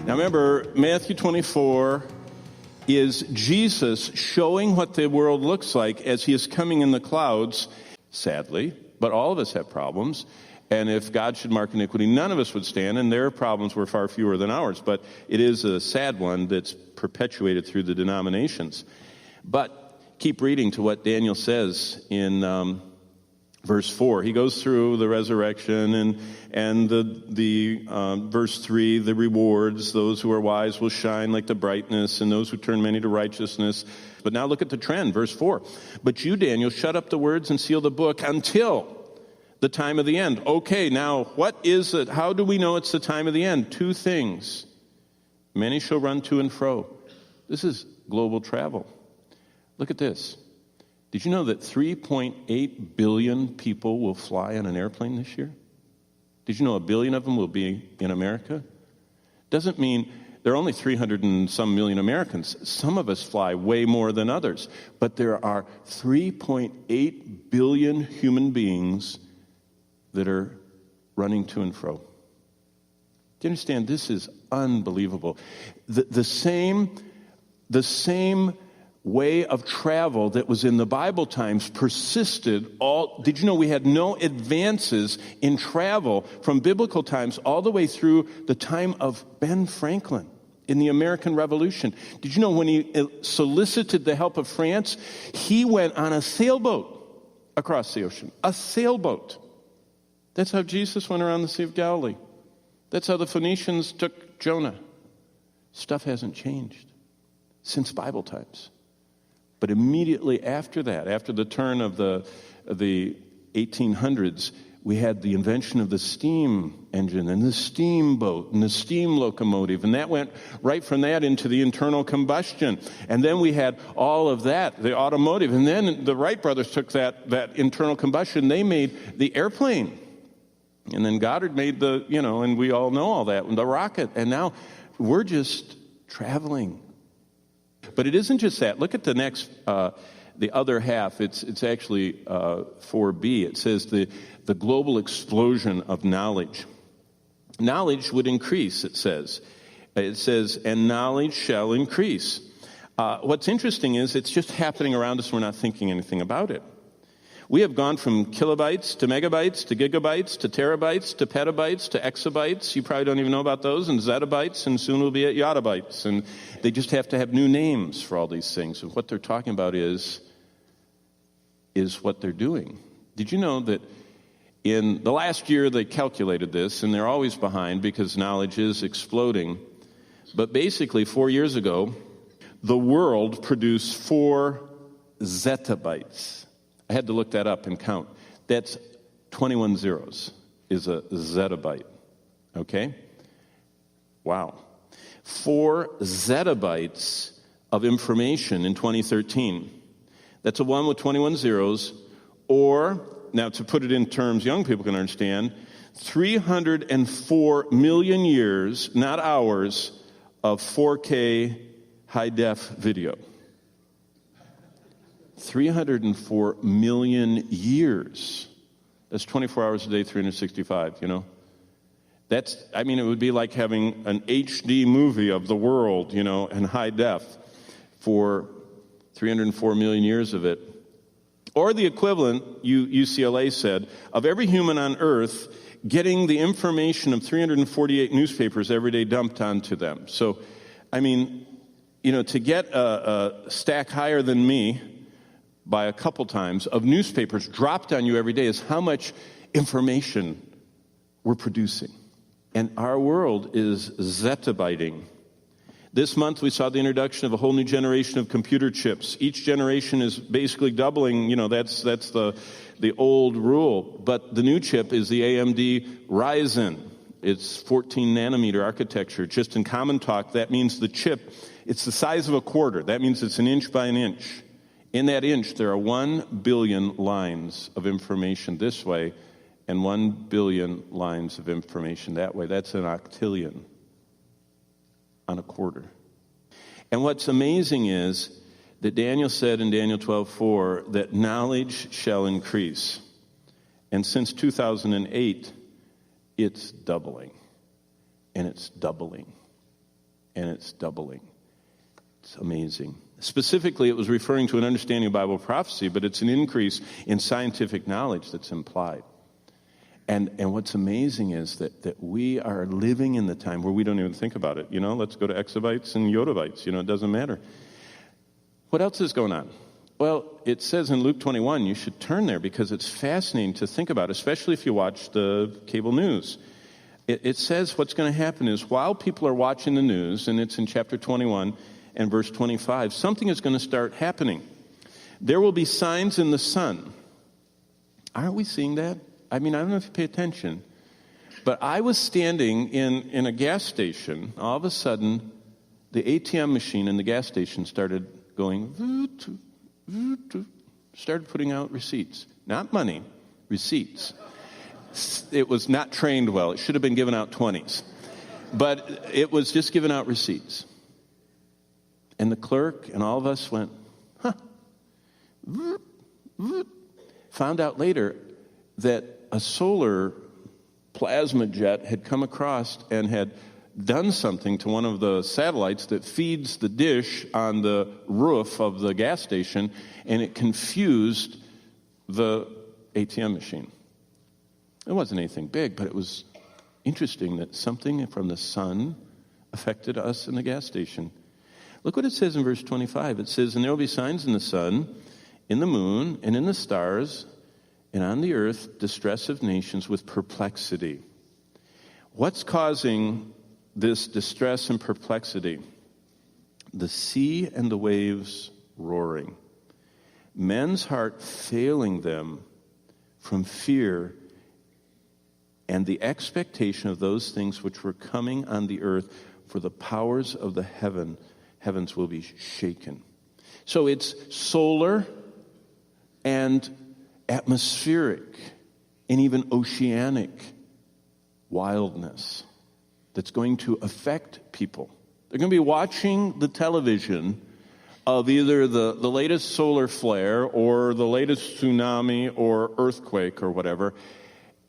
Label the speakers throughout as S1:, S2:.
S1: Now remember, Matthew 24 is Jesus showing what the world looks like as he is coming in the clouds, sadly, but all of us have problems. And if God should mark iniquity, none of us would stand, and their problems were far fewer than ours. But it is a sad one that's perpetuated through the denominations. But keep reading to what Daniel says in verse 4. He goes through the resurrection and the verse 3, the rewards. Those who are wise will shine like the brightness, and those who turn many to righteousness. But now look at the trend, verse 4. But you, Daniel, shut up the words and seal the book until the time of the end. Okay, now what is it? How do we know it's the time of the end? Two things. Many shall run to and fro. This is global travel. Look at this. Did you know that 3.8 billion people will fly on an airplane this year? Did you know 1 billion of them will be in America? Doesn't mean there are only 300 and some million Americans. Some of us fly way more than others. But there are 3.8 billion human beings that are running to and fro. Do you understand? This is unbelievable. The same way of travel that was in the Bible times persisted all. Did you know we had no advances in travel from biblical times all the way through the time of Ben Franklin in the American Revolution? Did you know when he solicited the help of France, he went on a sailboat across the ocean? A sailboat. That's how Jesus went around the Sea of Galilee. That's how the Phoenicians took Jonah. Stuff hasn't changed since Bible times. But immediately after that, after the turn of the 1800s, we had the invention of the steam engine and the steamboat and the steam locomotive. And that went right from that into the internal combustion. And then we had all of that, the automotive. And then the Wright brothers took that internal combustion. They made the airplane. And then Goddard made and we all know all that, the rocket. And now we're just traveling. But it isn't just that. Look at the next, the other half. It's actually 4b. It says the global explosion of knowledge. Knowledge would increase, it says. It says, and knowledge shall increase. What's interesting is it's just happening around us. We're not thinking anything about it. We have gone from kilobytes to megabytes to gigabytes to terabytes to petabytes to exabytes. You probably don't even know about those, and zettabytes, and soon we'll be at yottabytes. And they just have to have new names for all these things. And what they're talking about is what they're doing. Did you know that in the last year they calculated this, and they're always behind because knowledge is exploding. But basically 4 years ago, the world produced 4 zettabytes. I had to look that up and count. That's 21 zeros is a zettabyte. Okay? Wow. 4 zettabytes of information in 2013. That's a 1 with 21 zeros. Or, now to put it in terms young people can understand, 304 million years, not hours, of 4K high-def video. 304 million years. That's 24 hours a day, 365, it would be like having an HD movie of the world, in high def for 304 million years of it. Or the equivalent, UCLA said, of every human on earth getting the information of 348 newspapers every day dumped onto them. So, to get a stack higher than me by a couple times of newspapers dropped on you every day is how much information we're producing. And our world is zettabyting. This month we saw the introduction of a whole new generation of computer chips. Each generation is basically doubling, that's the old rule. But the new chip is the AMD Ryzen. It's 14 nanometer architecture. Just in common talk, that means the chip, it's the size of a quarter. That means it's an inch by an inch. In that inch, there are 1 billion lines of information this way and 1 billion lines of information that way. That's an octillion on a quarter. And what's amazing is that Daniel said in Daniel 12:4 that knowledge shall increase. And since 2008, it's doubling, and it's doubling, and it's doubling. It's amazing. Specifically, it was referring to an understanding of Bible prophecy, but it's an increase in scientific knowledge that's implied. And what's amazing is that we are living in the time where we don't even think about it. Let's go to exabytes and yottabytes. It doesn't matter. What else is going on? Well, it says in Luke 21, you should turn there because it's fascinating to think about, especially if you watch the cable news. It says what's going to happen is while people are watching the news, and it's in chapter 21 and verse 25, something is going to start happening. There will be signs in the sun. Aren't we seeing that? I don't know if you pay attention, but I was standing in a gas station. All of a sudden, the ATM machine in the gas station started going, started putting out receipts. Not money, receipts. It was not trained well. It should have been giving out 20s. But it was just giving out receipts. And the clerk and all of us went, huh. Found out later that a solar plasma jet had come across and had done something to one of the satellites that feeds the dish on the roof of the gas station, and it confused the ATM machine. It wasn't anything big, but it was interesting that something from the sun affected us in the gas station. Look what it says in verse 25. It says, and there will be signs in the sun, in the moon, and in the stars, and on the earth, distress of nations with perplexity. What's causing this distress and perplexity? The sea and the waves roaring. Men's heart failing them from fear and the expectation of those things which were coming on the earth, for the powers of the heavens will be shaken. So it's solar and atmospheric and even oceanic wildness that's going to affect people. They're going to be watching the television of either the latest solar flare or the latest tsunami or earthquake or whatever,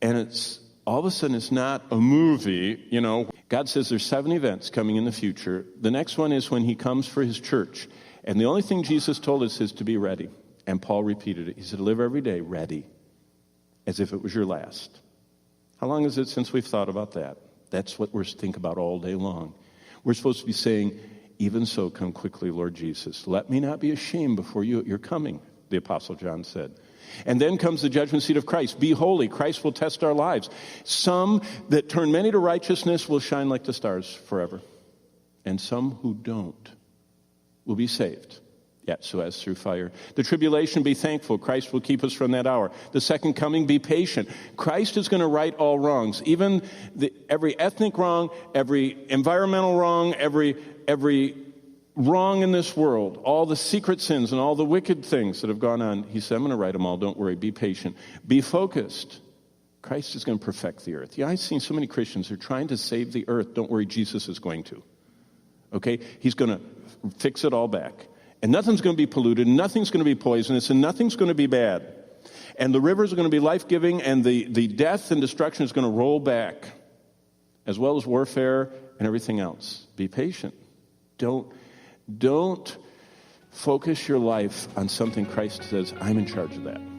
S1: and it's all of a sudden it's not a movie. God says there's 7 events coming in the future. The next one is when he comes for his church, and the only thing Jesus told us is to be ready. And Paul repeated it. He said, live every day ready, as if it was your last. How long is it since we've thought about that? That's what we're thinking about all day long. We're supposed to be saying, even so, come quickly, Lord Jesus. Let me not be ashamed before you at your coming, the Apostle John said. And then comes the judgment seat of Christ. Be holy. Christ will test our lives. Some that turn many to righteousness will shine like the stars forever. And some who don't will be saved. Yet, so as through fire. The tribulation, be thankful. Christ will keep us from that hour. The second coming, be patient. Christ is going to right all wrongs. Even every ethnic wrong, every environmental wrong, every wrong in this world, all the secret sins and all the wicked things that have gone on. He said, I'm going to right them all. Don't worry. Be patient. Be focused. Christ is going to perfect the earth. Yeah, I've seen so many Christians who are trying to save the earth. Don't worry. Jesus is going to. Okay? He's going to fix it all back. And nothing's going to be polluted, nothing's going to be poisonous, and nothing's going to be bad. And the rivers are going to be life-giving, and the death and destruction is going to roll back, as well as warfare and everything else. Be patient. Don't focus your life on something Christ says, I'm in charge of that.